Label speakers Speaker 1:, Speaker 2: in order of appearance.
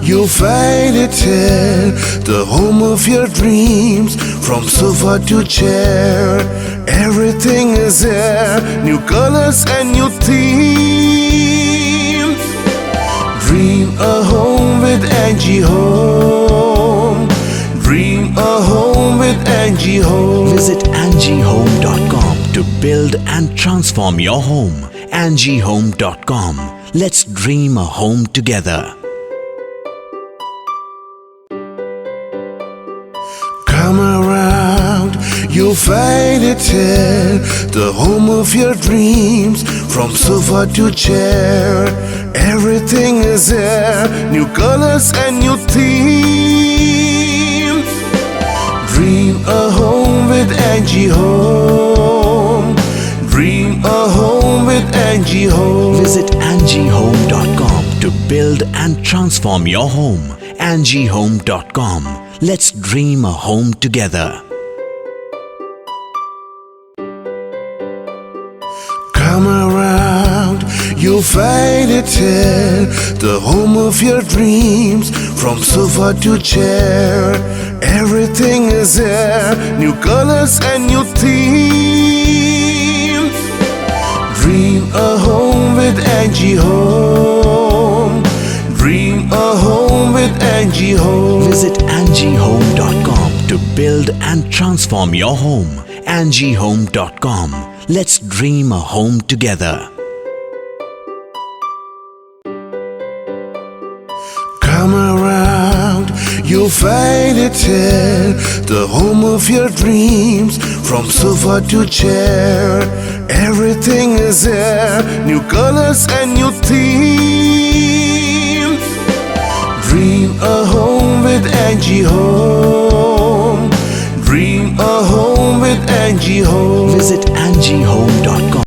Speaker 1: you'll find it here, the home of your dreams. From sofa to chair, everything is there. New colors and new themes. Dream a home with Angie Home. Dream a home with Angie Home.
Speaker 2: Visit angiehome.com to build and transform your home. angiehome.com. Let's dream a home together.
Speaker 1: Come around, you'll find it here, the home of your dreams. From sofa to chair, everything is there. New colors and new themes. Dream a home with Angie Home. Dream a home with Angie Home.
Speaker 2: Visit angiehome.com to build and transform your home. angiehome.com. Let's dream a home together.
Speaker 1: Come around, you'll find it here, the home of your dreams. From sofa to chair, everything is there. New colors and new themes. Dream a home with Angie Home. Dream a home with Angie Home.
Speaker 2: Visit angiehome.com to build and transform your home. angiehome.com. Let's dream a home together.
Speaker 1: Come around, you'll find it here, the home of your dreams. From sofa to chair, everything is there. New colors and new themes. Dream a home with Angie Home. Dream a home with Angie Home.
Speaker 2: Visit angiehome.com